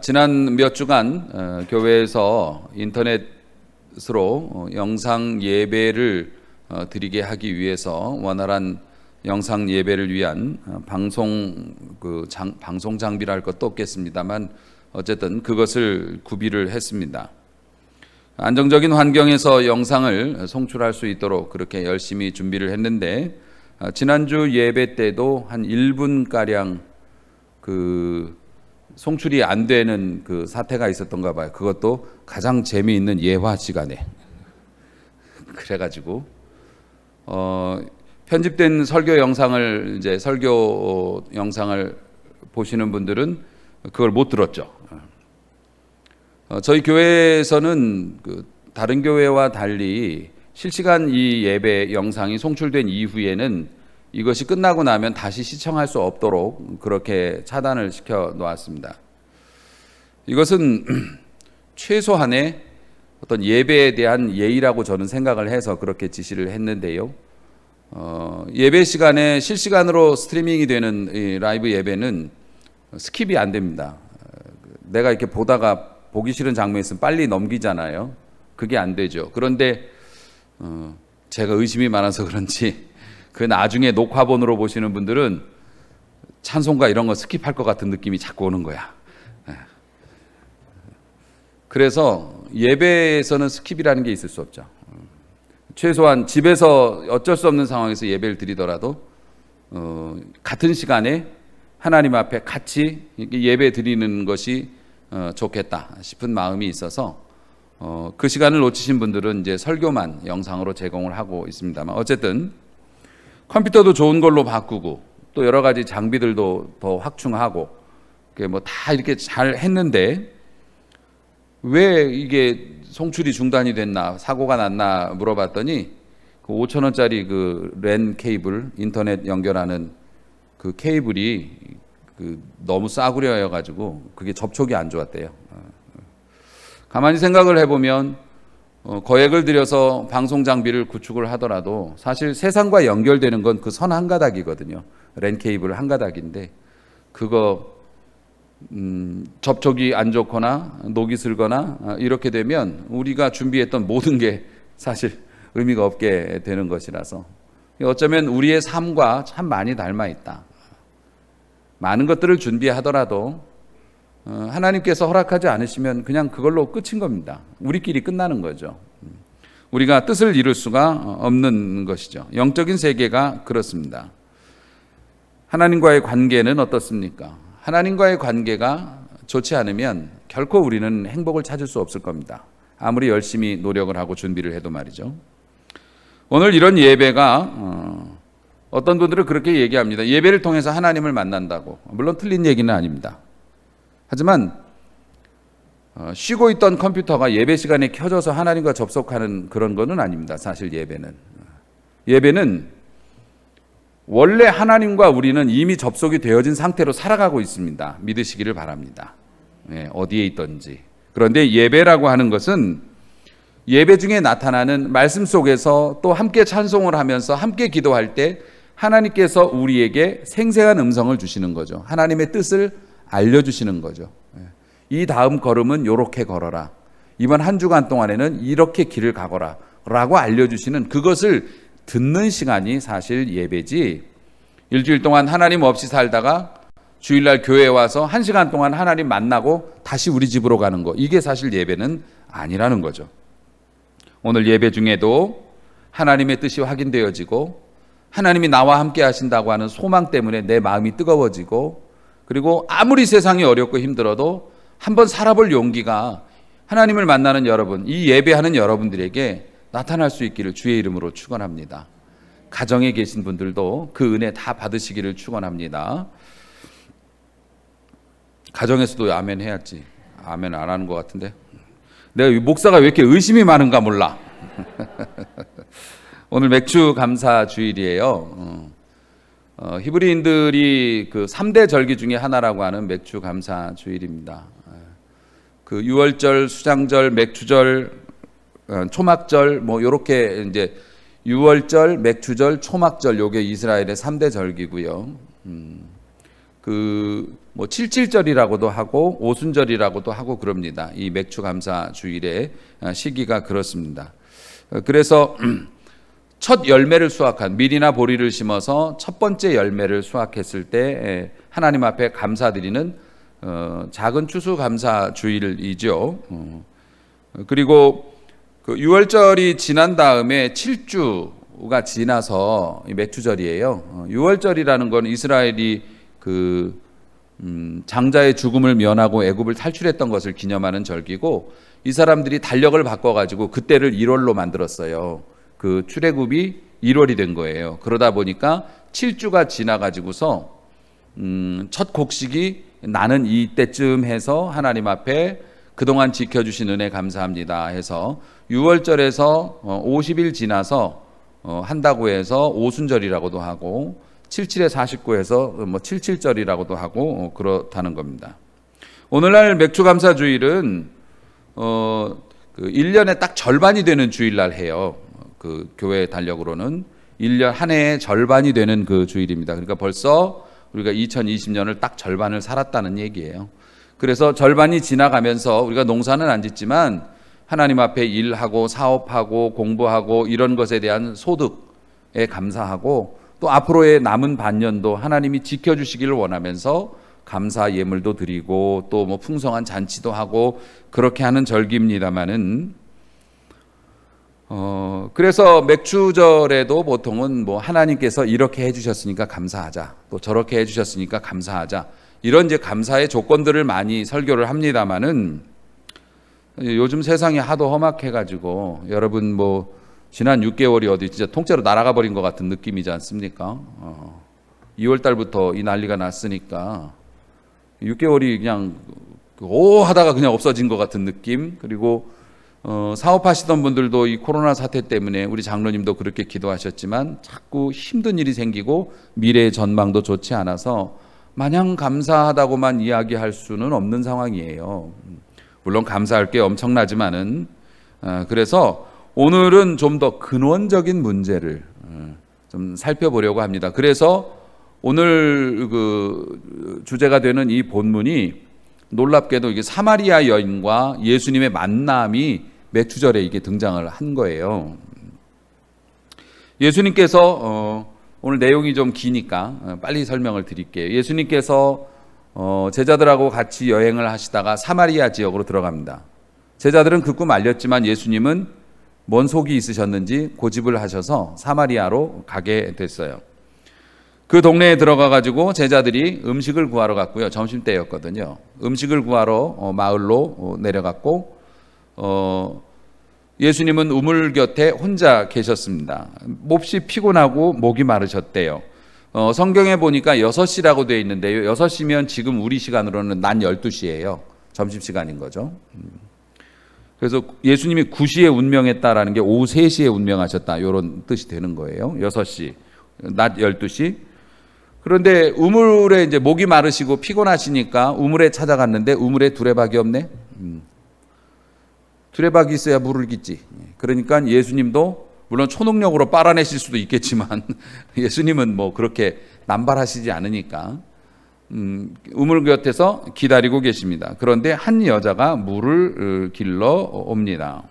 지난 몇 주간 교회에서 인터넷으로 영상 예배를 드리게 하기 위해서 원활한 영상 예배를 위한 방송 장비라 할 것도 없겠습니다만 어쨌든 그것을 구비를 했습니다. 안정적인 환경에서 영상을 송출할 수 있도록 그렇게 열심히 준비를 했는데 지난주 예배 때도 한 1분가량 송출이 안 되는 그 사태가 있었던가 봐요. 그것도 가장 재미있는 예화 시간에. 그래가지고 편집된 설교 영상을 보시는 분들은 그걸 못 들었죠. 저희 교회에서는 다른 교회와 달리 실시간 이 예배 영상이 송출된 이후에는 이것이 끝나고 나면 다시 시청할 수 없도록 그렇게 차단을 시켜 놓았습니다. 이것은 최소한의 어떤 예배에 대한 예의라고 저는 생각을 해서 그렇게 지시를 했는데요. 예배 시간에 실시간으로 스트리밍이 되는 이 라이브 예배는 스킵이 안 됩니다. 내가 이렇게 보다가 보기 싫은 장면이 있으면 빨리 넘기잖아요. 그게 안 되죠. 그런데 제가 의심이 많아서 그런지 그 나중에 녹화본으로 보시는 분들은 찬송가 이런 거 스킵할 것 같은 느낌이 자꾸 오는 거야. 그래서 예배에서는 스킵이라는 게 있을 수 없죠. 최소한 집에서 어쩔 수 없는 상황에서 예배를 드리더라도 같은 시간에 하나님 앞에 같이 예배 드리는 것이 좋겠다 싶은 마음이 있어서 그 시간을 놓치신 분들은 이제 설교만 영상으로 제공을 하고 있습니다만 어쨌든 컴퓨터도 좋은 걸로 바꾸고 또 여러 가지 장비들도 더 확충하고 뭐 다 이렇게 잘 했는데 왜 이게 송출이 중단이 됐나 사고가 났나 물어봤더니 그 5,000원짜리 그 랜 케이블 인터넷 연결하는 그 케이블이 너무 싸구려여 가지고 그게 접촉이 안 좋았대요. 가만히 생각을 해보면 거액을 들여서 방송 장비를 구축을 하더라도 사실 세상과 연결되는 건 그 선 한 가닥이거든요. 랜 케이블 한 가닥인데 그거 접촉이 안 좋거나 녹이 슬거나 이렇게 되면 우리가 준비했던 모든 게 사실 의미가 없게 되는 것이라서 어쩌면 우리의 삶과 참 많이 닮아 있다. 많은 것들을 준비하더라도 하나님께서 허락하지 않으시면 그냥 그걸로 끝인 겁니다. 우리끼리 끝나는 거죠. 우리가 뜻을 이룰 수가 없는 것이죠. 영적인 세계가 그렇습니다. 하나님과의 관계는 어떻습니까? 하나님과의 관계가 좋지 않으면 결코 우리는 행복을 찾을 수 없을 겁니다. 아무리 열심히 노력을 하고 준비를 해도 말이죠. 오늘 이런 예배가 어떤 분들은 그렇게 얘기합니다. 예배를 통해서 하나님을 만난다고. 물론 틀린 얘기는 아닙니다. 하지만 쉬고 있던 컴퓨터가 예배 시간에 켜져서 하나님과 접속하는 그런 거는 아닙니다. 사실 예배는 원래 하나님과 우리는 이미 접속이 되어진 상태로 살아가고 있습니다. 믿으시기를 바랍니다. 어디에 있든지. 그런데 예배라고 하는 것은 예배 중에 나타나는 말씀 속에서 또 함께 찬송을 하면서 함께 기도할 때 하나님께서 우리에게 생생한 음성을 주시는 거죠. 하나님의 뜻을 알려주시는 거죠. 이 다음 걸음은 이렇게 걸어라. 이번 한 주간 동안에는 이렇게 길을 가거라 라고 알려주시는 그것을 듣는 시간이 사실 예배지. 일주일 동안 하나님 없이 살다가 주일날 교회에 와서 1시간 동안 하나님 만나고 다시 우리 집으로 가는 거, 이게 사실 예배는 아니라는 거죠. 오늘 예배 중에도 하나님의 뜻이 확인되어지고 하나님이 나와 함께 하신다고 하는 소망 때문에 내 마음이 뜨거워지고, 그리고 아무리 세상이 어렵고 힘들어도 한번 살아볼 용기가 하나님을 만나는 여러분, 이 예배하는 여러분들에게 나타날 수 있기를 주의 이름으로 축원합니다. 가정에 계신 분들도 그 은혜 다 받으시기를 축원합니다. 가정에서도 아멘 해야지. 아멘 안 하는 것 같은데. 내가 목사가 왜 이렇게 의심이 많은가 몰라. 오늘 맥주 감사 주일이에요. 히브리인들이 그 3대 절기 중에 하나라고 하는 맥주 감사 주일입니다. 그 유월절, 수장절, 맥주절, 초막절 뭐 요렇게 이제 유월절, 맥주절, 초막절 요게 이스라엘의 3대 절기고요. 그 뭐 칠칠절이라고도 하고 오순절이라고도 하고 그럽니다. 이 맥주 감사 주일의 시기가 그렇습니다. 그래서 첫 열매를 수확한 밀이나 보리를 심어서 첫 번째 열매를 수확했을 때 하나님 앞에 감사드리는 작은 추수감사 주일이죠. 그리고 그 6월절이 지난 다음에 7주가 지나서 맥주절이에요. 6월절이라는 건 이스라엘이 그 장자의 죽음을 면하고 애굽을 탈출했던 것을 기념하는 절기고, 이 사람들이 달력을 바꿔가지고 그때를 1월로 만들었어요. 그 출애굽이 1월이 된 거예요. 그러다 보니까 7주가 지나가지고서 첫 곡식이 나는 이때쯤 해서 하나님 앞에 그동안 지켜주신 은혜 감사합니다 해서 6월절에서 50일 지나서 한다고 해서 오순절이라고도 하고 77에 49해서 뭐 77절이라고도 하고 그렇다는 겁니다. 오늘날 맥주감사주일은 그 1년에 딱 절반이 되는 주일날 해요. 그 교회 달력으로는 1년 한 해의 절반이 되는 그 주일입니다. 그러니까 벌써 우리가 2020년을 딱 절반을 살았다는 얘기예요. 그래서 절반이 지나가면서 우리가 농사는 안 짓지만 하나님 앞에 일하고 사업하고 공부하고 이런 것에 대한 소득에 감사하고, 또 앞으로의 남은 반년도 하나님이 지켜주시기를 원하면서 감사 예물도 드리고 또 뭐 풍성한 잔치도 하고 그렇게 하는 절기입니다만은, 그래서 맥주절에도 보통은 뭐 하나님께서 이렇게 해주셨으니까 감사하자, 또 저렇게 해주셨으니까 감사하자, 이런 이제 감사의 조건들을 많이 설교를 합니다만은, 요즘 세상이 하도 험악해가지고 여러분 뭐 지난 6개월이 어디 진짜 통째로 날아가 버린 것 같은 느낌이지 않습니까? 2월 달부터 이 난리가 났으니까 6개월이 그냥 오 하다가 그냥 없어진 것 같은 느낌. 그리고 사업하시던 분들도 이 코로나 사태 때문에 우리 장로님도 그렇게 기도하셨지만 자꾸 힘든 일이 생기고 미래의 전망도 좋지 않아서 마냥 감사하다고만 이야기할 수는 없는 상황이에요. 물론 감사할 게 엄청나지만은, 그래서 오늘은 좀 더 근원적인 문제를 좀 살펴보려고 합니다. 그래서 오늘 그 주제가 되는 이 본문이 놀랍게도 이게 사마리아 여인과 예수님의 만남이 맥주절에 이게 등장을 한 거예요. 예수님께서 오늘 내용이 좀 기니까 빨리 설명을 드릴게요. 예수님께서 제자들하고 같이 여행을 하시다가 사마리아 지역으로 들어갑니다. 제자들은 그 꿈 알렸지만 예수님은 뭔 속이 있으셨는지 고집을 하셔서 사마리아로 가게 됐어요. 그 동네에 들어가 가지고 제자들이 음식을 구하러 갔고요. 점심때였거든요. 음식을 구하러 마을로 내려갔고, 예수님은 우물 곁에 혼자 계셨습니다. 몹시 피곤하고 목이 마르셨대요. 성경에 보니까 6시라고 되어 있는데요. 6시면 지금 우리 시간으로는 낮 12시예요. 점심시간인 거죠. 그래서 예수님이 9시에 운명했다라는 게 오후 3시에 운명하셨다, 이런 뜻이 되는 거예요. 6시, 낮 12시. 그런데 우물에 이제 목이 마르시고 피곤하시니까 우물에 찾아갔는데 우물에 두레박이 없네. 두레박이 있어야 물을 깃지. 그러니까 예수님도 물론 초능력으로 빨아내실 수도 있겠지만 예수님은 뭐 그렇게 남발하시지 않으니까 우물 곁에서 기다리고 계십니다. 그런데 한 여자가 물을 길러 옵니다.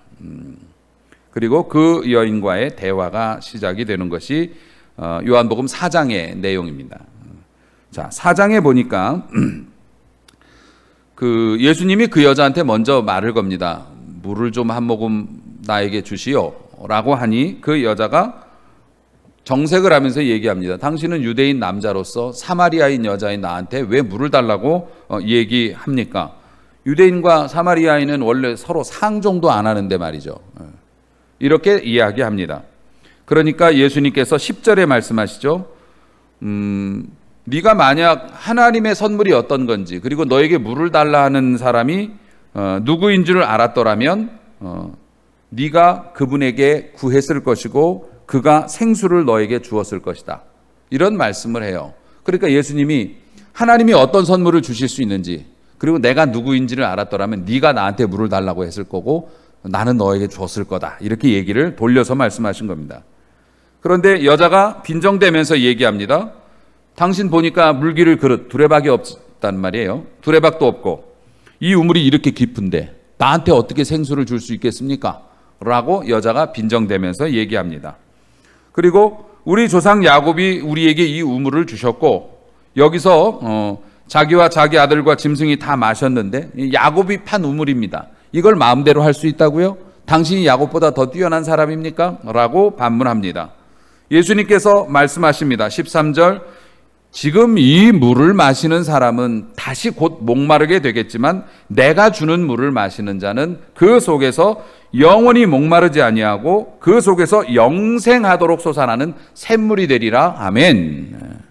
그리고 그 여인과의 대화가 시작이 되는 것이 요한복음 4장의 내용입니다. 자, 4장에 보니까 그 예수님이 그 여자한테 먼저 말을 겁니다. 물을 좀 한 모금 나에게 주시오 라고 하니 그 여자가 정색을 하면서 얘기합니다. 당신은 유대인 남자로서 사마리아인 여자인 나한테 왜 물을 달라고 얘기합니까? 유대인과 사마리아인은 원래 서로 상종도 안 하는데 말이죠. 이렇게 이야기합니다. 그러니까 예수님께서 10절에 말씀하시죠. 네가 만약 하나님의 선물이 어떤 건지, 그리고 너에게 물을 달라 하는 사람이 누구인 줄 알았더라면 네가 그분에게 구했을 것이고 그가 생수를 너에게 주었을 것이다. 이런 말씀을 해요. 그러니까 예수님이 하나님이 어떤 선물을 주실 수 있는지, 그리고 내가 누구인지를 알았더라면 네가 나한테 물을 달라고 했을 거고 나는 너에게 줬을 거다. 이렇게 얘기를 돌려서 말씀하신 겁니다. 그런데 여자가 빈정대면서 얘기합니다. 당신 보니까 물기를 그릇 두레박이 없단 말이에요. 두레박도 없고 이 우물이 이렇게 깊은데 나한테 어떻게 생수를 줄 수 있겠습니까? 라고 여자가 빈정대면서 얘기합니다. 그리고 우리 조상 야곱이 우리에게 이 우물을 주셨고 여기서 자기와 자기 아들과 짐승이 다 마셨는데 야곱이 판 우물입니다. 이걸 마음대로 할 수 있다고요? 당신이 야곱보다 더 뛰어난 사람입니까? 라고 반문합니다. 예수님께서 말씀하십니다. 13절, 지금 이 물을 마시는 사람은 다시 곧 목마르게 되겠지만 내가 주는 물을 마시는 자는 그 속에서 영원히 목마르지 아니하고 그 속에서 영생하도록 솟아나는 샘물이 되리라. 아멘.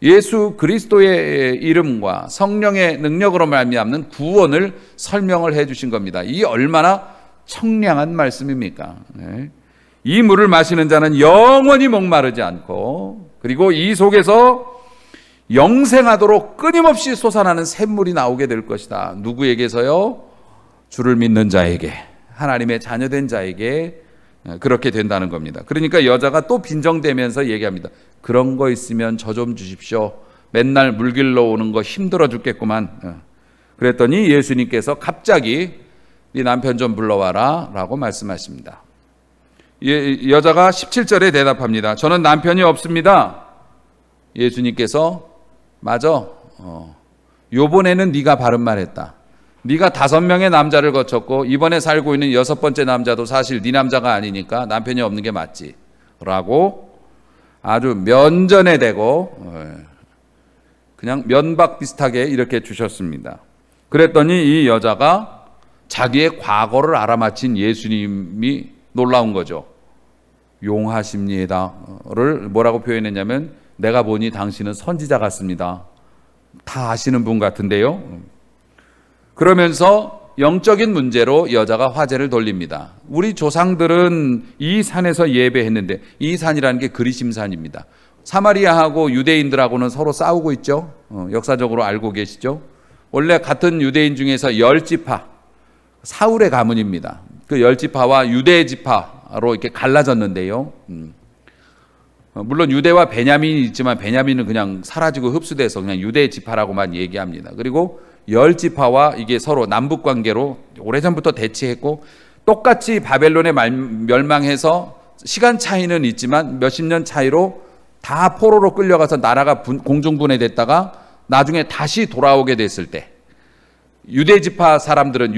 예수 그리스도의 이름과 성령의 능력으로 말미암는 구원을 설명을 해 주신 겁니다. 이 얼마나 청량한 말씀입니까? 이 물을 마시는 자는 영원히 목마르지 않고 그리고 이 속에서 영생하도록 끊임없이 솟아나는 샘물이 나오게 될 것이다. 누구에게서요? 주를 믿는 자에게, 하나님의 자녀된 자에게 그렇게 된다는 겁니다. 그러니까 여자가 또 빈정대면서 얘기합니다. 그런 거 있으면 저 좀 주십시오. 맨날 물 길러 오는 거 힘들어 죽겠구만. 그랬더니 예수님께서 갑자기 네 남편 좀 불러와라 라고 말씀하십니다. 여자가 17절에 대답합니다. 저는 남편이 없습니다. 예수님께서 맞아. 요번에는 네가 바른 말했다. 네가 5명의 남자를 거쳤고 이번에 살고 있는 6번째 남자도 사실 네 남자가 아니니까 남편이 없는 게 맞지 라고 아주 면전에 대고 그냥 면박 비슷하게 이렇게 주셨습니다. 그랬더니 이 여자가 자기의 과거를 알아맞힌 예수님이 놀라운 거죠. 용하십니다를 뭐라고 표현했냐면 내가 보니 당신은 선지자 같습니다. 다 아시는 분 같은데요. 그러면서 영적인 문제로 여자가 화제를 돌립니다. 우리 조상들은 이 산에서 예배했는데 이 산이라는 게 그리심산입니다. 사마리아하고 유대인들하고는 서로 싸우고 있죠. 역사적으로 알고 계시죠. 원래 같은 유대인 중에서 10지파, 사울의 가문입니다. 그 10지파와 유대 지파로 이렇게 갈라졌는데요. 물론 유대와 베냐민이 있지만 베냐민은 그냥 사라지고 흡수돼서 그냥 유대 지파라고만 얘기합니다. 그리고 10지파와 이게 서로 남북 관계로 오래전부터 대치했고 똑같이 바벨론에 멸망해서 시간 차이는 있지만 몇십 년 차이로 다 포로로 끌려가서 나라가 공중분해됐다가 나중에 다시 돌아오게 됐을 때 유대 지파 사람들은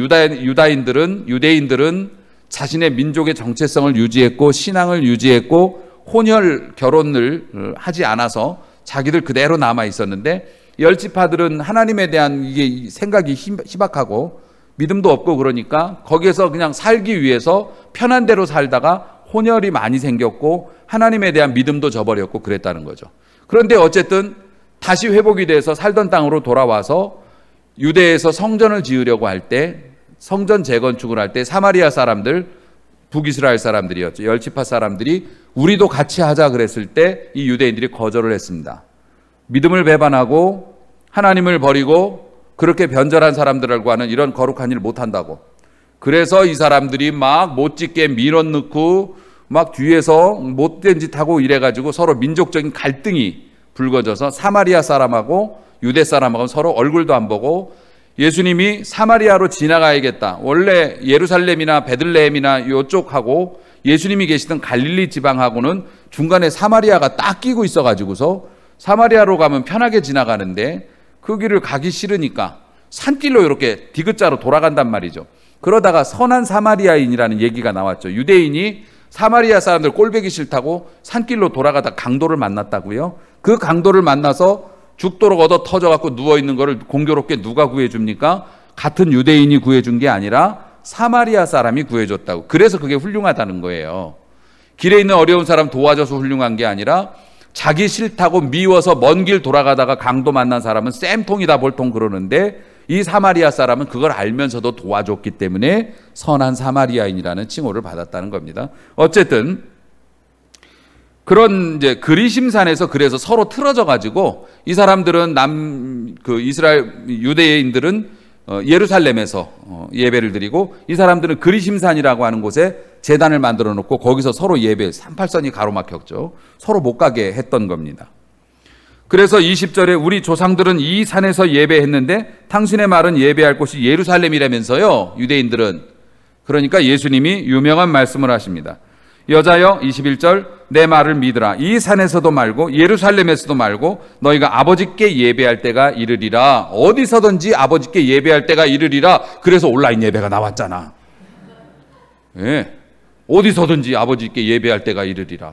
유대인들은 자신의 민족의 정체성을 유지했고 신앙을 유지했고 혼혈 결혼을 하지 않아서 자기들 그대로 남아 있었는데 10지파들은 하나님에 대한 이게 생각이 희박하고 믿음도 없고 그러니까 거기에서 그냥 살기 위해서 편한 대로 살다가 혼혈이 많이 생겼고 하나님에 대한 믿음도 저버렸고 그랬다는 거죠. 그런데 어쨌든 다시 회복이 돼서 살던 땅으로 돌아와서 유대에서 성전을 지으려고 할 때 성전 재건축을 할 때 사마리아 사람들 북이스라엘 사람들이었죠. 10지파 사람들이 우리도 같이 하자 그랬을 때 이 유대인들이 거절을 했습니다. 믿음을 배반하고 하나님을 버리고 그렇게 변절한 사람들과는 이런 거룩한 일을 못한다고. 그래서 이 사람들이 막 못짓게 밀어 넣고 막 뒤에서 못된 짓 하고 이래가지고 서로 민족적인 갈등이 불거져서 사마리아 사람하고 유대 사람하고 서로 얼굴도 안 보고 예수님이 사마리아로 지나가야겠다. 원래 예루살렘이나 베들레헴이나 이쪽하고 예수님이 계시던 갈릴리 지방하고는 중간에 사마리아가 딱 끼고 있어가지고서 사마리아로 가면 편하게 지나가는데 그 길을 가기 싫으니까 산길로 이렇게 디귿자로 돌아간단 말이죠. 그러다가 선한 사마리아인이라는 얘기가 나왔죠. 유대인이 사마리아 사람들 꼴보기 싫다고 산길로 돌아가다 강도를 만났다고요. 그 강도를 만나서 죽도록 얻어 터져갖고 누워있는 거를 공교롭게 누가 구해줍니까? 같은 유대인이 구해준 게 아니라 사마리아 사람이 구해줬다고. 그래서 그게 훌륭하다는 거예요. 길에 있는 어려운 사람 도와줘서 훌륭한 게 아니라 자기 싫다고 미워서 먼 길 돌아가다가 강도 만난 사람은 쌤통이다 볼통 그러는데 이 사마리아 사람은 그걸 알면서도 도와줬기 때문에 선한 사마리아인이라는 칭호를 받았다는 겁니다. 어쨌든 그런 이제 그리심산에서 그래서 서로 틀어져 가지고 이 사람들은 이스라엘 유대인들은 예루살렘에서 예배를 드리고 이 사람들은 그리심산이라고 하는 곳에 제단을 만들어 놓고 거기서 서로 예배 38선이 가로막혔죠. 서로 못 가게 했던 겁니다. 그래서 20절에 우리 조상들은 이 산에서 예배했는데 당신의 말은 예배할 곳이 예루살렘이라면서요. 유대인들은. 그러니까 예수님이 유명한 말씀을 하십니다. 여자여 21절 내 말을 믿으라. 이 산에서도 말고 예루살렘에서도 말고 너희가 아버지께 예배할 때가 이르리라. 어디서든지 아버지께 예배할 때가 이르리라. 그래서 온라인 예배가 나왔잖아. 예. 어디서든지 아버지께 예배할 때가 이르리라.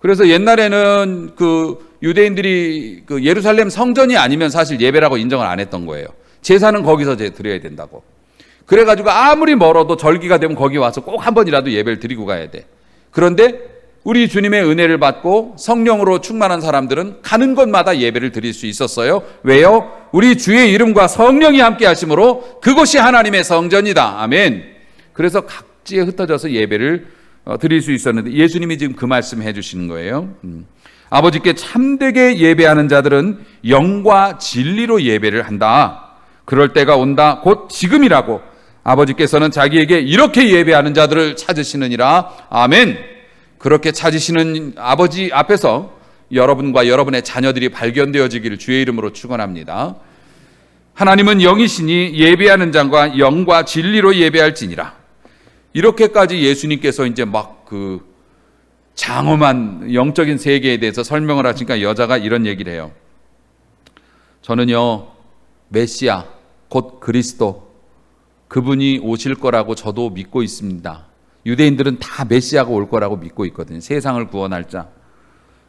그래서 옛날에는 그 유대인들이 그 예루살렘 성전이 아니면 사실 예배라고 인정을 안 했던 거예요. 제사는 거기서 드려야 된다고. 그래가지고 아무리 멀어도 절기가 되면 거기 와서 꼭 한 번이라도 예배를 드리고 가야 돼. 그런데 우리 주님의 은혜를 받고 성령으로 충만한 사람들은 가는 곳마다 예배를 드릴 수 있었어요. 왜요? 우리 주의 이름과 성령이 함께 하심으로 그곳이 하나님의 성전이다. 아멘. 그래서 각지에 흩어져서 예배를 드릴 수 있었는데 예수님이 지금 그 말씀 해주시는 거예요. 아버지께 참되게 예배하는 자들은 영과 진리로 예배를 한다. 그럴 때가 온다. 곧 지금이라고. 아버지께서는 자기에게 이렇게 예배하는 자들을 찾으시느니라. 아멘. 그렇게 찾으시는 아버지 앞에서 여러분과 여러분의 자녀들이 발견되어지기를 주의 이름으로 축원합니다. 하나님은 영이시니 예배하는 자가 영과 진리로 예배할지니라. 이렇게까지 예수님께서 이제 막 그 장엄한 영적인 세계에 대해서 설명을 하시니까 여자가 이런 얘기를 해요. 저는요 메시아 곧 그리스도 그분이 오실 거라고 저도 믿고 있습니다. 유대인들은 다 메시아가 올 거라고 믿고 있거든요. 세상을 구원할 자.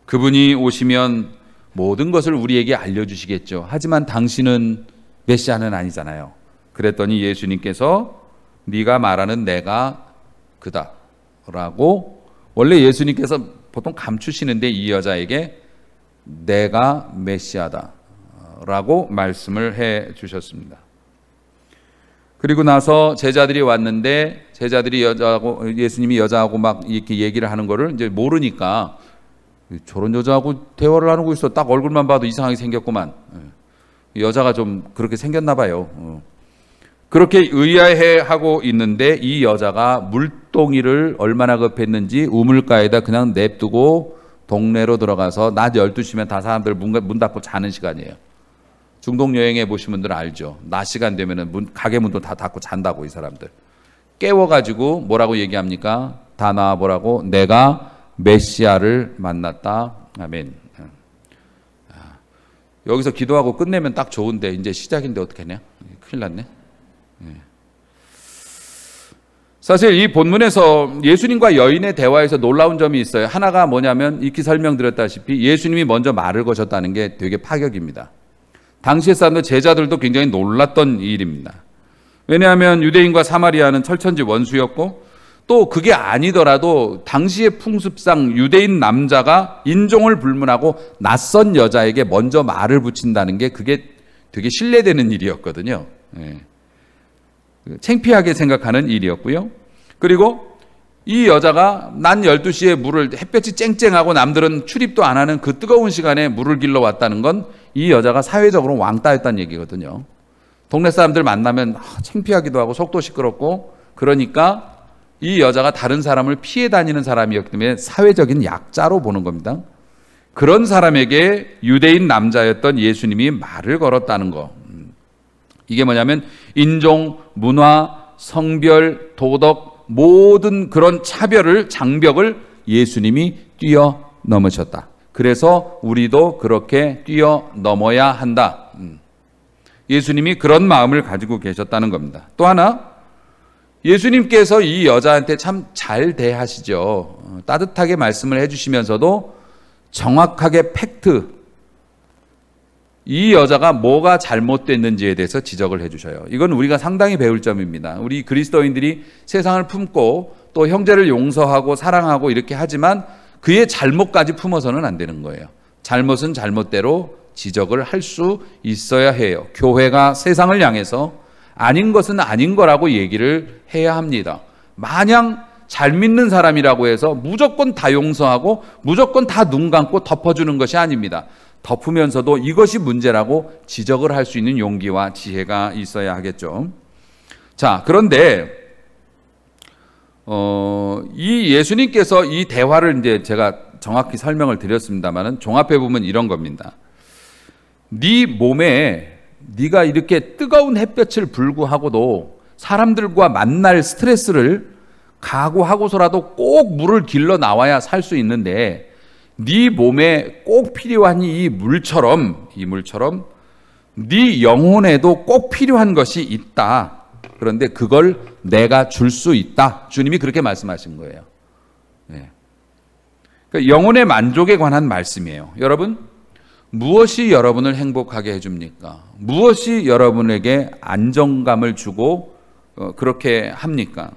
그분이 오시면 모든 것을 우리에게 알려주시겠죠. 하지만 당신은 메시아는 아니잖아요. 그랬더니 예수님께서 네가 말하는 내가 그다 라고 원래 예수님께서 보통 감추시는데 이 여자에게 내가 메시아다 라고 말씀을 해 주셨습니다. 그리고 나서 제자들이 왔는데 제자들이 여자하고 예수님이 여자하고 막 이렇게 얘기를 하는 거를 이제 모르니까 저런 여자하고 대화를 나누고 있어. 딱 얼굴만 봐도 이상하게 생겼구만. 여자가 좀 그렇게 생겼나 봐요. 그렇게 의아해하고 있는데 이 여자가 물동이를 얼마나 급했는지 우물가에다 그냥 냅두고 동네로 들어가서 낮 12시면 다 사람들 문 닫고 자는 시간이에요. 중동 여행해 보신 분들은 알죠. 낮 시간 되면은 가게 문도 다 닫고 잔다고 이 사람들. 깨워가지고 뭐라고 얘기합니까? 다 나와보라고. 내가 메시아를 만났다. 아멘. 여기서 기도하고 끝내면 딱 좋은데 이제 시작인데 어떡하냐? 큰일 났네. 사실 이 본문에서 예수님과 여인의 대화에서 놀라운 점이 있어요. 하나가 뭐냐면 익히 설명드렸다시피 예수님이 먼저 말을 거셨다는 게 되게 파격입니다. 당시의 사람들 제자들도 굉장히 놀랐던 일입니다. 왜냐하면 유대인과 사마리아는 철천지 원수였고 또 그게 아니더라도 당시의 풍습상 유대인 남자가 인종을 불문하고 낯선 여자에게 먼저 말을 붙인다는 게 그게 되게 신뢰되는 일이었거든요. 창피하게 생각하는 일이었고요. 그리고 이 여자가 낮 12시에 물을 햇볕이 쨍쨍하고 남들은 출입도 안 하는 그 뜨거운 시간에 물을 길러 왔다는 건 이 여자가 사회적으로 왕따였다는 얘기거든요. 동네 사람들 만나면 창피하기도 하고 속도 시끄럽고 그러니까 이 여자가 다른 사람을 피해 다니는 사람이었기 때문에 사회적인 약자로 보는 겁니다. 그런 사람에게 유대인 남자였던 예수님이 말을 걸었다는 거. 이게 뭐냐면 인종, 문화, 성별, 도덕 모든 그런 차별을 장벽을 예수님이 뛰어넘으셨다. 그래서 우리도 그렇게 뛰어넘어야 한다. 예수님이 그런 마음을 가지고 계셨다는 겁니다. 또 하나 예수님께서 이 여자한테 참 잘 대하시죠. 따뜻하게 말씀을 해주시면서도 정확하게 팩트 이 여자가 뭐가 잘못됐는지에 대해서 지적을 해주셔요. 이건 우리가 상당히 배울 점입니다. 우리 그리스도인들이 세상을 품고 또 형제를 용서하고 사랑하고 이렇게 하지만 그의 잘못까지 품어서는 안 되는 거예요. 잘못은 잘못대로 지적을 할 수 있어야 해요. 교회가 세상을 향해서 아닌 것은 아닌 거라고 얘기를 해야 합니다. 마냥 잘 믿는 사람이라고 해서 무조건 다 용서하고 무조건 다 눈 감고 덮어주는 것이 아닙니다. 덮으면서도 이것이 문제라고 지적을 할 수 있는 용기와 지혜가 있어야 하겠죠. 자, 그런데 이 예수님께서 이 대화를 이제 제가 정확히 설명을 드렸습니다만은 종합해 보면 이런 겁니다. 네 몸에 네가 이렇게 뜨거운 햇볕을 불구하고도 사람들과 만날 스트레스를 각오하고서라도 꼭 물을 길러 나와야 살 수 있는데 네 몸에 꼭 필요한 이 물처럼 네 영혼에도 꼭 필요한 것이 있다. 그런데 그걸 내가 줄 수 있다. 주님이 그렇게 말씀하신 거예요. 네. 그러니까 영혼의 만족에 관한 말씀이에요. 여러분, 무엇이 여러분을 행복하게 해줍니까? 무엇이 여러분에게 안정감을 주고 그렇게 합니까?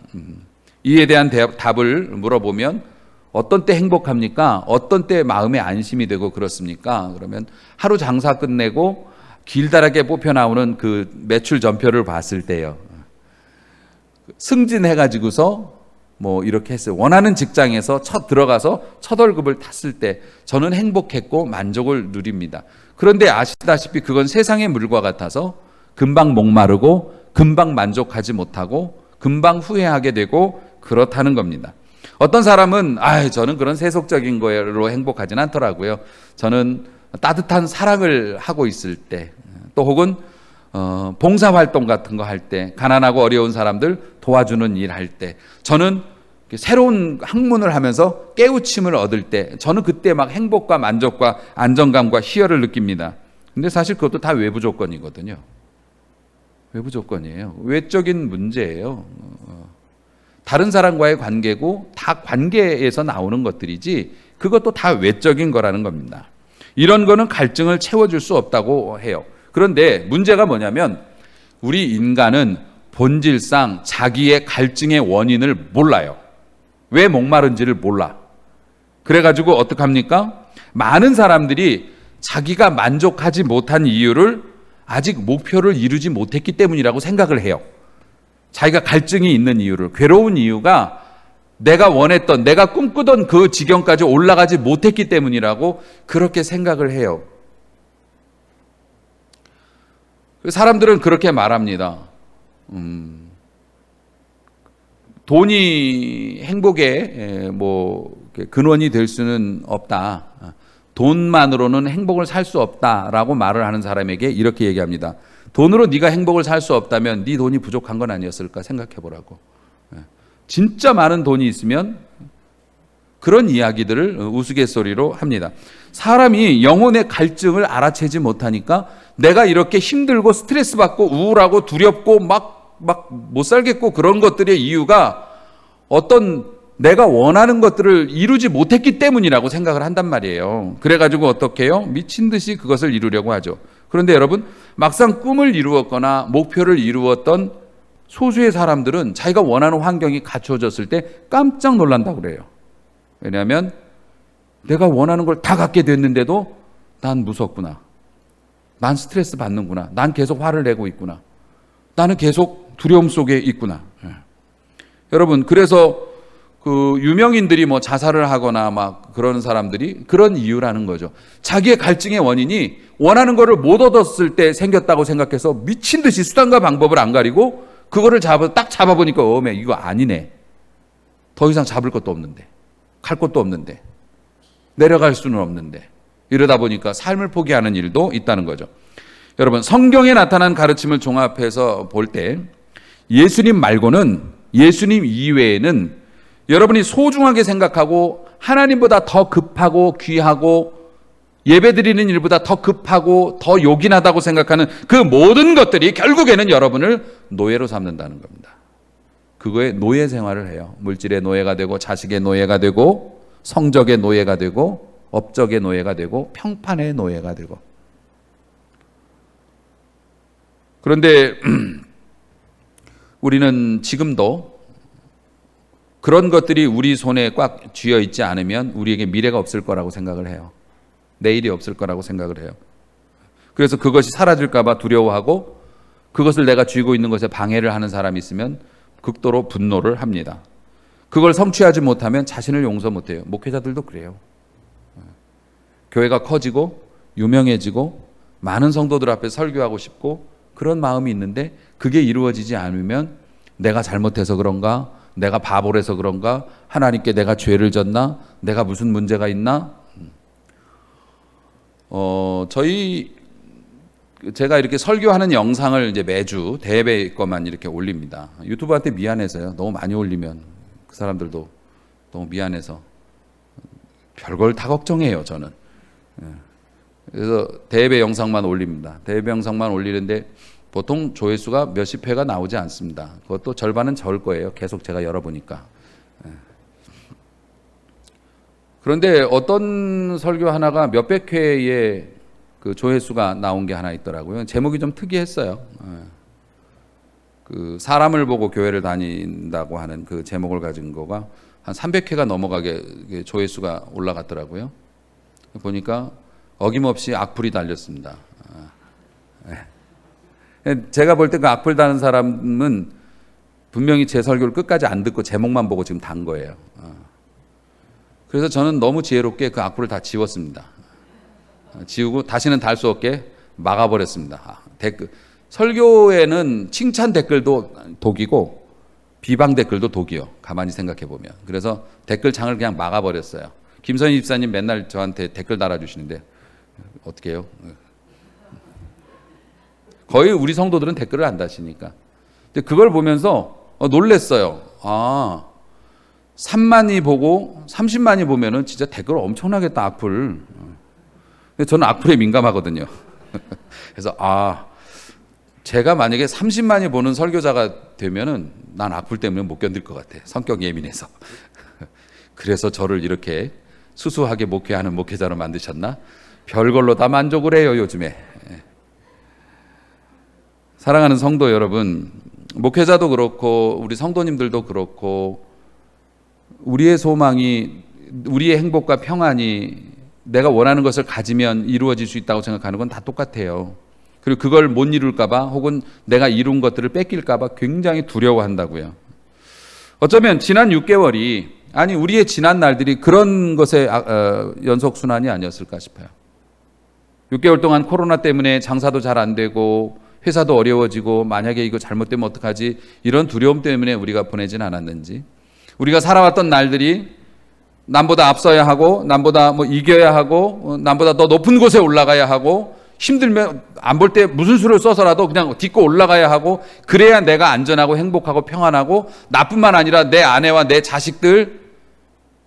이에 대한 답을 물어보면 어떤 때 행복합니까? 어떤 때 마음에 안심이 되고 그렇습니까? 그러면 하루 장사 끝내고 길다랗게 뽑혀 나오는 그 매출 전표를 봤을 때요. 승진해가지고서 뭐 이렇게 했어요. 원하는 직장에서 들어가서 첫 월급을 탔을 때 저는 행복했고 만족을 누립니다. 그런데 아시다시피 그건 세상의 물과 같아서 금방 목마르고 금방 만족하지 못하고 금방 후회하게 되고 그렇다는 겁니다. 어떤 사람은 저는 그런 세속적인 거로 행복하진 않더라고요. 저는 따뜻한 사랑을 하고 있을 때 또 혹은 봉사활동 같은 거 할 때 가난하고 어려운 사람들 도와주는 일 할 때 저는 새로운 학문을 하면서 깨우침을 얻을 때 저는 그때 막 행복과 만족과 안정감과 희열을 느낍니다. 근데 사실 그것도 다 외부 조건이거든요. 외부 조건이에요. 외적인 문제예요. 다른 사람과의 관계고 다 관계에서 나오는 것들이지 그것도 다 외적인 거라는 겁니다. 이런 거는 갈증을 채워줄 수 없다고 해요. 그런데 문제가 뭐냐면 우리 인간은 본질상 자기의 갈증의 원인을 몰라요. 왜 목마른지를 몰라. 그래가지고 어떡합니까? 많은 사람들이 자기가 만족하지 못한 이유를 아직 목표를 이루지 못했기 때문이라고 생각을 해요. 자기가 갈증이 있는 이유를, 괴로운 이유가 내가 원했던, 내가 꿈꾸던 그 지경까지 올라가지 못했기 때문이라고 그렇게 생각을 해요. 사람들은 그렇게 말합니다. 돈이 행복의 근원이 될 수는 없다. 돈만으로는 행복을 살 수 없다라고 말을 하는 사람에게 이렇게 얘기합니다. 돈으로 네가 행복을 살 수 없다면 네 돈이 부족한 건 아니었을까 생각해 보라고. 진짜 많은 돈이 있으면 그런 이야기들을 우스갯소리로 합니다. 사람이 영혼의 갈증을 알아채지 못하니까 내가 이렇게 힘들고 스트레스 받고 우울하고 두렵고 막 못 살겠고 그런 것들의 이유가 어떤 내가 원하는 것들을 이루지 못했기 때문이라고 생각을 한단 말이에요. 그래가지고 어떻게 해요? 미친 듯이 그것을 이루려고 하죠. 그런데 여러분, 막상 꿈을 이루었거나 목표를 이루었던 소수의 사람들은 자기가 원하는 환경이 갖춰졌을 때 깜짝 놀란다고 그래요. 왜냐하면 내가 원하는 걸 다 갖게 됐는데도 난 무섭구나. 난 스트레스 받는구나. 난 계속 화를 내고 있구나. 나는 계속 두려움 속에 있구나. 여러분, 그래서 그 유명인들이 뭐 자살을 하거나 막 그런 사람들이 그런 이유라는 거죠. 자기의 갈증의 원인이 원하는 거를 못 얻었을 때 생겼다고 생각해서 미친 듯이 수단과 방법을 안 가리고 그거를 딱 잡아보니까 이거 아니네. 더 이상 잡을 것도 없는데, 갈 것도 없는데, 내려갈 수는 없는데, 이러다 보니까 삶을 포기하는 일도 있다는 거죠. 여러분, 성경에 나타난 가르침을 종합해서 볼 때 예수님 말고는, 예수님 이외에는 여러분이 소중하게 생각하고 하나님보다 더 급하고 귀하고 예배드리는 일보다 더 급하고 더 요긴하다고 생각하는 그 모든 것들이 결국에는 여러분을 노예로 삼는다는 겁니다. 그거에 노예 생활을 해요. 물질의 노예가 되고 자식의 노예가 되고 성적의 노예가 되고 업적의 노예가 되고 평판의 노예가 되고. 그런데 우리는 지금도 그런 것들이 우리 손에 꽉 쥐어 있지 않으면 우리에게 미래가 없을 거라고 생각을 해요. 내일이 없을 거라고 생각을 해요. 그래서 그것이 사라질까 봐 두려워하고 그것을 내가 쥐고 있는 것에 방해를 하는 사람이 있으면 극도로 분노를 합니다. 그걸 성취하지 못하면 자신을 용서 못해요. 목회자들도 그래요. 교회가 커지고 유명해지고 많은 성도들 앞에 설교하고 싶고 그런 마음이 있는데 그게 이루어지지 않으면 내가 잘못해서 그런가? 내가 바보라서 그런가? 하나님께 내가 죄를 졌나? 내가 무슨 문제가 있나? 제가 이렇게 설교하는 영상을 이제 매주 대회 것만 이렇게 올립니다. 유튜브한테 미안해서요. 너무 많이 올리면 그 사람들도 너무 미안해서 별걸 다 걱정해요, 저는. 그래서 대회 영상만 올립니다. 대회 영상만 올리는데 보통 조회수가 몇십 회가 나오지 않습니다. 그것도 절반은 적을 거예요. 계속 제가 열어보니까. 그런데 어떤 설교 하나가 몇백 회의 그 조회수가 나온 게 하나 있더라고요. 제목이 좀 특이했어요. 그 사람을 보고 교회를 다닌다고 하는 그 제목을 가진 거가 한 300회가 넘어가게 조회수가 올라갔더라고요. 보니까 어김없이 악플이 달렸습니다. 제가 볼 때 그 악플 다는 사람은 분명히 제 설교를 끝까지 안 듣고 제목만 보고 지금 단 거예요. 그래서 저는 너무 지혜롭게 그 악플을 다 지웠습니다. 지우고 다시는 달 수 없게 막아버렸습니다. 댓글, 설교에는 칭찬 댓글도 독이고 비방 댓글도 독이요. 가만히 생각해 보면. 그래서 댓글창을 그냥 막아버렸어요. 김선희 집사님 맨날 저한테 댓글 달아주시는데 어떻게 해요? 거의 우리 성도들은 댓글을 안 다시니까. 근데 그걸 보면서 놀랬어요. 3만이 보고 30만이 보면은 진짜 댓글 엄청나겠다, 악플. 근데 저는 악플에 민감하거든요. 그래서 제가 만약에 30만이 보는 설교자가 되면은 난 악플 때문에 못 견딜 것 같아. 성격 예민해서. 그래서 저를 이렇게 수수하게 목회하는 목회자로 만드셨나? 별걸로 다 만족을 해요, 요즘에. 사랑하는 성도 여러분, 목회자도 그렇고 우리 성도님들도 그렇고 우리의 소망이, 우리의 행복과 평안이 내가 원하는 것을 가지면 이루어질 수 있다고 생각하는 건 다 똑같아요. 그리고 그걸 못 이룰까 봐 혹은 내가 이룬 것들을 뺏길까 봐 굉장히 두려워한다고요. 어쩌면 지난 6개월이 우리의 지난 날들이 그런 것의 연속순환이 아니었을까 싶어요. 6개월 동안 코로나 때문에 장사도 잘 안 되고 회사도 어려워지고 만약에 이거 잘못되면 어떡하지? 이런 두려움 때문에 우리가 보내진 않았는지, 우리가 살아왔던 날들이 남보다 앞서야 하고 남보다 이겨야 하고 남보다 더 높은 곳에 올라가야 하고 힘들면 안 볼 때 무슨 수를 써서라도 그냥 딛고 올라가야 하고 그래야 내가 안전하고 행복하고 평안하고 나뿐만 아니라 내 아내와 내 자식들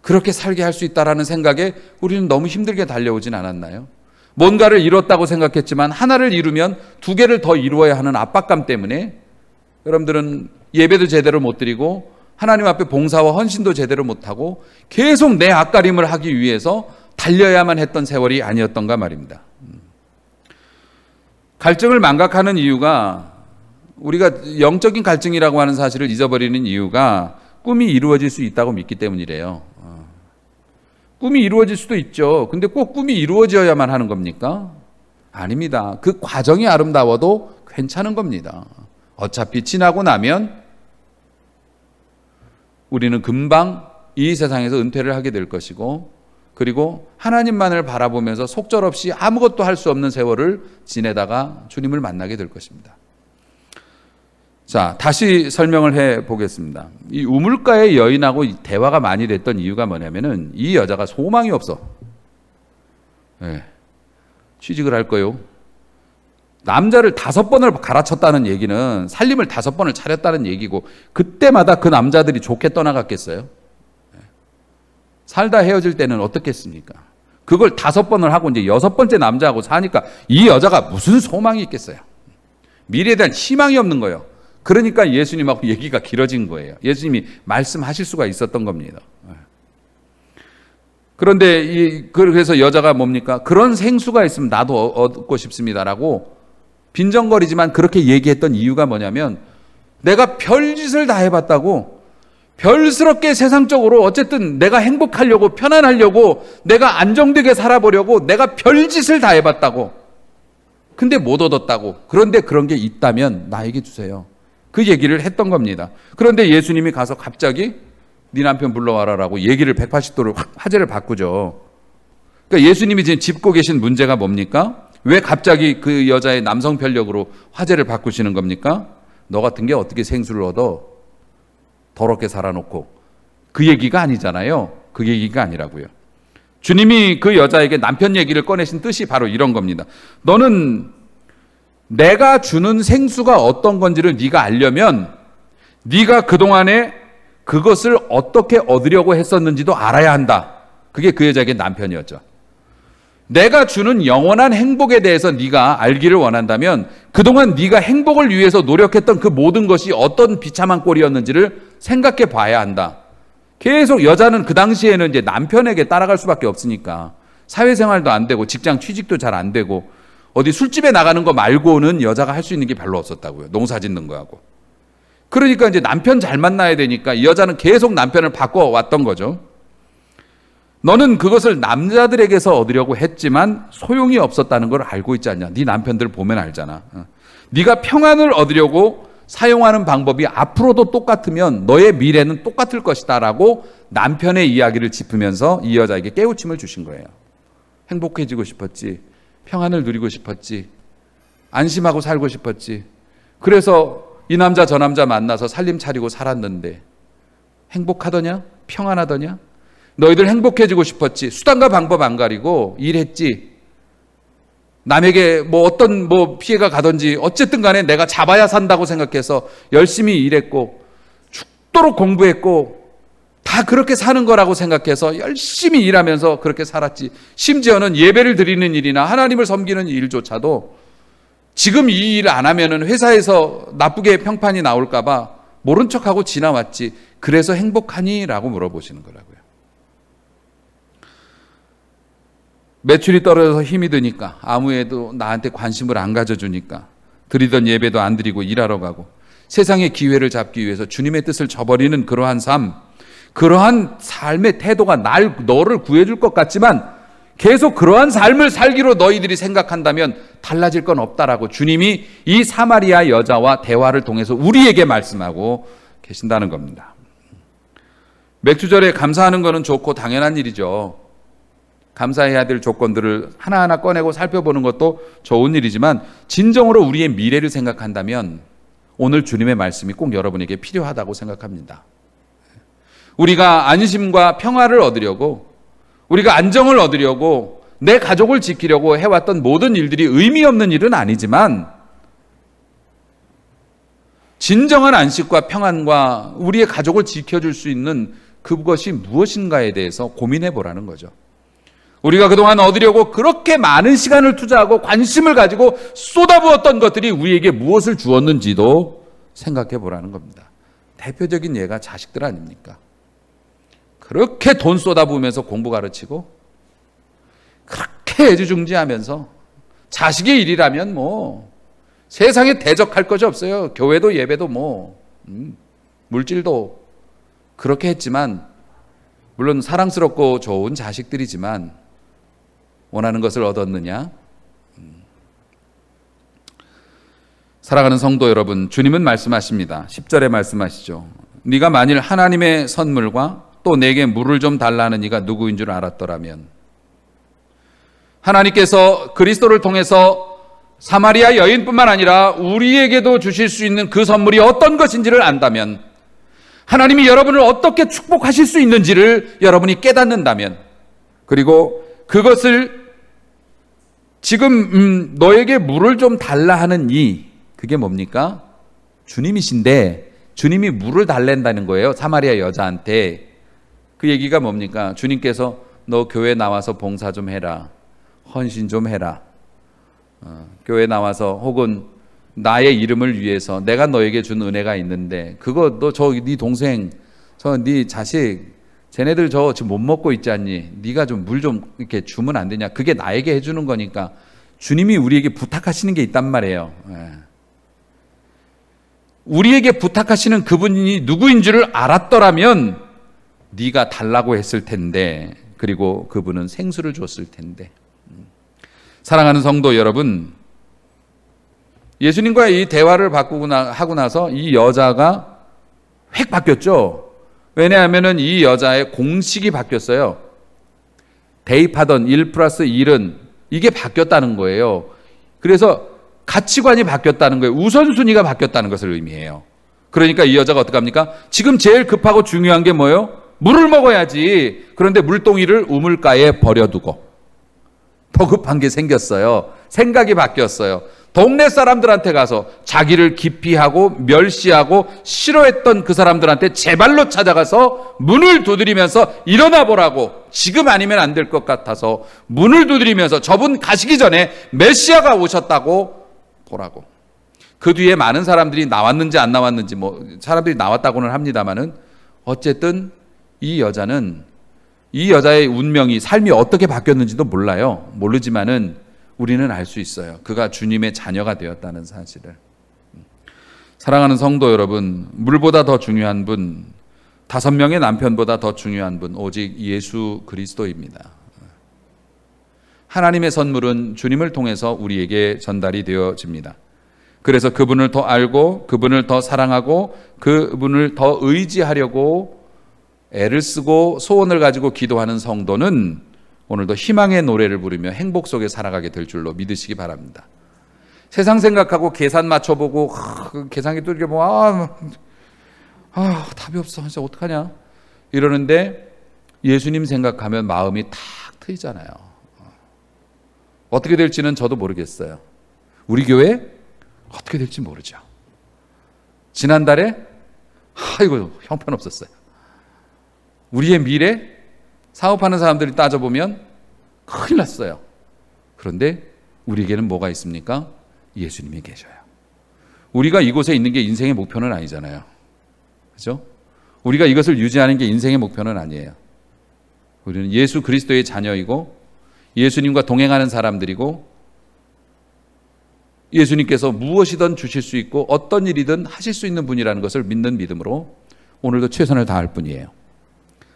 그렇게 살게 할 수 있다라는 생각에 우리는 너무 힘들게 달려오진 않았나요? 뭔가를 이뤘다고 생각했지만 하나를 이루면 두 개를 더 이루어야 하는 압박감 때문에 여러분들은 예배도 제대로 못 드리고 하나님 앞에 봉사와 헌신도 제대로 못하고 계속 내 앞가림을 하기 위해서 달려야만 했던 세월이 아니었던가 말입니다. 갈증을 망각하는 이유가, 우리가 영적인 갈증이라고 하는 사실을 잊어버리는 이유가 꿈이 이루어질 수 있다고 믿기 때문이래요. 꿈이 이루어질 수도 있죠. 근데 꼭 꿈이 이루어져야만 하는 겁니까? 아닙니다. 그 과정이 아름다워도 괜찮은 겁니다. 어차피 지나고 나면 우리는 금방 이 세상에서 은퇴를 하게 될 것이고, 그리고 하나님만을 바라보면서 속절없이 아무것도 할 수 없는 세월을 지내다가 주님을 만나게 될 것입니다. 자, 다시 설명을 해 보겠습니다. 이 우물가의 여인하고 대화가 많이 됐던 이유가 뭐냐면은 이 여자가 소망이 없어. 취직을 할 거요. 남자를 5번을 갈아쳤다는 얘기는 살림을 5번을 차렸다는 얘기고, 그때마다 그 남자들이 좋게 떠나갔겠어요? 살다 헤어질 때는 어떻겠습니까? 그걸 5번을 하고 이제 6번째 남자하고 사니까 이 여자가 무슨 소망이 있겠어요? 미래에 대한 희망이 없는 거예요. 그러니까 예수님하고 얘기가 길어진 거예요. 예수님이 말씀하실 수가 있었던 겁니다. 그런데 그래서 여자가 뭡니까? 그런 생수가 있으면 나도 얻고 싶습니다라고 빈정거리지만 그렇게 얘기했던 이유가 뭐냐면, 내가 별짓을 다 해봤다고, 별스럽게 세상적으로 어쨌든 내가 행복하려고, 편안하려고, 내가 안정되게 살아보려고 내가 별짓을 다 해봤다고, 근데 못 얻었다고. 그런데 그런 게 있다면 나에게 주세요. 그 얘기를 했던 겁니다. 그런데 예수님이 가서 갑자기 네 남편 불러와라라고 얘기를 180도로 화제를 바꾸죠. 그러니까 예수님이 지금 짚고 계신 문제가 뭡니까? 왜 갑자기 그 여자의 남성 편력으로 화제를 바꾸시는 겁니까? 너 같은 게 어떻게 생수를 얻어? 더럽게 살아놓고 그 얘기가 아니잖아요. 그 얘기가 아니라고요. 주님이 그 여자에게 남편 얘기를 꺼내신 뜻이 바로 이런 겁니다. 너는 내가 주는 생수가 어떤 건지를 네가 알려면 네가 그동안에 그것을 어떻게 얻으려고 했었는지도 알아야 한다. 그게 그 여자에게 남편이었죠. 내가 주는 영원한 행복에 대해서 네가 알기를 원한다면 그동안 네가 행복을 위해서 노력했던 그 모든 것이 어떤 비참한 꼴이었는지를 생각해 봐야 한다. 계속 여자는 그 당시에는 이제 남편에게 따라갈 수밖에 없으니까 사회생활도 안 되고 직장 취직도 잘 안 되고 어디 술집에 나가는 거 말고는 여자가 할 수 있는 게 별로 없었다고요. 농사 짓는 거하고. 그러니까 이제 남편 잘 만나야 되니까 이 여자는 계속 남편을 바꿔왔던 거죠. 너는 그것을 남자들에게서 얻으려고 했지만 소용이 없었다는 걸 알고 있지 않냐. 네 남편들 보면 알잖아. 네가 평안을 얻으려고 사용하는 방법이 앞으로도 똑같으면 너의 미래는 똑같을 것이다 라고 남편의 이야기를 짚으면서 이 여자에게 깨우침을 주신 거예요. 행복해지고 싶었지. 평안을 누리고 싶었지. 안심하고 살고 싶었지. 그래서 이 남자 저 남자 만나서 살림 차리고 살았는데 행복하더냐? 평안하더냐? 너희들 행복해지고 싶었지. 수단과 방법 안 가리고 일했지. 남에게 어떤 피해가 가든지 어쨌든 간에 내가 잡아야 산다고 생각해서 열심히 일했고 죽도록 공부했고 다 그렇게 사는 거라고 생각해서 열심히 일하면서 그렇게 살았지. 심지어는 예배를 드리는 일이나 하나님을 섬기는 일조차도 지금 이 일 안 하면은 회사에서 나쁘게 평판이 나올까 봐 모른 척하고 지나왔지. 그래서 행복하니? 라고 물어보시는 거라고요. 매출이 떨어져서 힘이 드니까 아무에도 나한테 관심을 안 가져주니까 드리던 예배도 안 드리고 일하러 가고 세상의 기회를 잡기 위해서 주님의 뜻을 저버리는 그러한 삶, 그러한 삶의 태도가 너를 구해줄 것 같지만 계속 그러한 삶을 살기로 너희들이 생각한다면 달라질 건 없다라고 주님이 이 사마리아 여자와 대화를 통해서 우리에게 말씀하고 계신다는 겁니다. 맥주절에 감사하는 것은 좋고 당연한 일이죠. 감사해야 될 조건들을 하나하나 꺼내고 살펴보는 것도 좋은 일이지만 진정으로 우리의 미래를 생각한다면 오늘 주님의 말씀이 꼭 여러분에게 필요하다고 생각합니다. 우리가 안심과 평화를 얻으려고, 우리가 안정을 얻으려고, 내 가족을 지키려고 해왔던 모든 일들이 의미 없는 일은 아니지만 진정한 안식과 평안과 우리의 가족을 지켜줄 수 있는 그것이 무엇인가에 대해서 고민해 보라는 거죠. 우리가 그동안 얻으려고 그렇게 많은 시간을 투자하고 관심을 가지고 쏟아부었던 것들이 우리에게 무엇을 주었는지도 생각해 보라는 겁니다. 대표적인 예가 자식들 아닙니까? 그렇게 돈 쏟아부으면서 공부 가르치고 그렇게 애지중지하면서 자식의 일이라면 세상에 대적할 것이 없어요. 교회도 예배도 물질도 그렇게 했지만 물론 사랑스럽고 좋은 자식들이지만 원하는 것을 얻었느냐? 사랑하는 성도 여러분, 주님은 말씀하십니다. 10절에 말씀하시죠. 네가 만일 하나님의 선물과 또 내게 물을 좀 달라는 이가 누구인 줄 알았더라면. 하나님께서 그리스도를 통해서 사마리아 여인뿐만 아니라 우리에게도 주실 수 있는 그 선물이 어떤 것인지를 안다면, 하나님이 여러분을 어떻게 축복하실 수 있는지를 여러분이 깨닫는다면, 그리고 그것을 지금 너에게 물을 좀 달라 하는 그게 뭡니까? 주님이신데 주님이 물을 달랜다는 거예요. 사마리아 여자한테. 그 얘기가 뭡니까? 주님께서 너 교회 나와서 봉사 좀 해라. 헌신 좀 해라. 교회 나와서 혹은 나의 이름을 위해서 내가 너에게 준 은혜가 있는데 그거 너 네 동생 네 자식 쟤네들 지금 못 먹고 있지 않니? 네가 좀 물 좀 이렇게 주면 안 되냐? 그게 나에게 해주는 거니까 주님이 우리에게 부탁하시는 게 있단 말이에요. 우리에게 부탁하시는 그분이 누구인 줄을 알았더라면 네가 달라고 했을 텐데, 그리고 그분은 생수를 줬을 텐데. 사랑하는 성도 여러분, 예수님과의 이 대화를 하고 나서 이 여자가 획 바뀌었죠. 왜냐하면 이 여자의 공식이 바뀌었어요. 대입하던 1+1은 이게 바뀌었다는 거예요. 그래서 가치관이 바뀌었다는 거예요. 우선순위가 바뀌었다는 것을 의미해요. 그러니까 이 여자가 어떡합니까? 지금 제일 급하고 중요한 게 뭐예요? 물을 먹어야지. 그런데 물동이를 우물가에 버려두고 더 급한 게 생겼어요. 생각이 바뀌었어요. 동네 사람들한테 가서 자기를 기피하고 멸시하고 싫어했던 그 사람들한테 제 발로 찾아가서 문을 두드리면서 일어나 보라고, 지금 아니면 안 될 것 같아서 문을 두드리면서 저분 가시기 전에 메시아가 오셨다고 보라고. 그 뒤에 많은 사람들이 나왔는지 안 나왔는지 사람들이 나왔다고는 합니다만은 어쨌든 이 여자의 운명이, 삶이 어떻게 바뀌었는지도 몰라요. 모르지만은 우리는 알 수 있어요. 그가 주님의 자녀가 되었다는 사실을. 사랑하는 성도 여러분, 물보다 더 중요한 분, 5명의 남편보다 더 중요한 분, 오직 예수 그리스도입니다. 하나님의 선물은 주님을 통해서 우리에게 전달이 되어집니다. 그래서 그분을 더 알고, 그분을 더 사랑하고, 그분을 더 의지하려고 애를 쓰고 소원을 가지고 기도하는 성도는 오늘도 희망의 노래를 부르며 행복 속에 살아가게 될 줄로 믿으시기 바랍니다. 세상 생각하고 계산 맞춰보고 계산기 뚫게 보면 답이 없어, 진짜 어떡하냐 이러는데 예수님 생각하면 마음이 탁 트이잖아요. 어떻게 될지는 저도 모르겠어요. 우리 교회 어떻게 될지 모르죠. 지난달에 이거 형편없었어요. 우리의 미래, 사업하는 사람들이 따져보면 큰일 났어요. 그런데 우리에게는 뭐가 있습니까? 예수님이 계셔요. 우리가 이곳에 있는 게 인생의 목표는 아니잖아요. 그렇죠? 우리가 이것을 유지하는 게 인생의 목표는 아니에요. 우리는 예수 그리스도의 자녀이고 예수님과 동행하는 사람들이고 예수님께서 무엇이든 주실 수 있고 어떤 일이든 하실 수 있는 분이라는 것을 믿는 믿음으로 오늘도 최선을 다할 뿐이에요.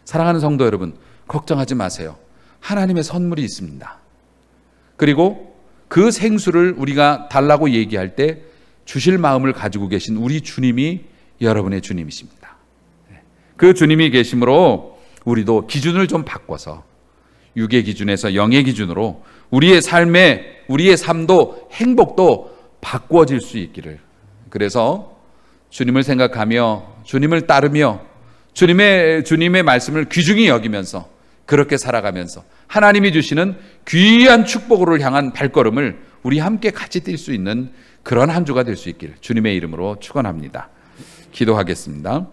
사랑하는 성도 여러분, 걱정하지 마세요. 하나님의 선물이 있습니다. 그리고 그 생수를 우리가 달라고 얘기할 때 주실 마음을 가지고 계신 우리 주님이 여러분의 주님이십니다. 그 주님이 계심으로 우리도 기준을 좀 바꿔서 육의 기준에서 영의 기준으로 우리의 삶도 행복도 바꾸어질 수 있기를. 그래서 주님을 생각하며 주님을 따르며 주님의 말씀을 귀중히 여기면서 그렇게 살아가면서 하나님이 주시는 귀한 축복으로 향한 발걸음을 우리 함께 같이 뛸 수 있는 그런 한 주가 될 수 있기를 주님의 이름으로 축원합니다. 기도하겠습니다.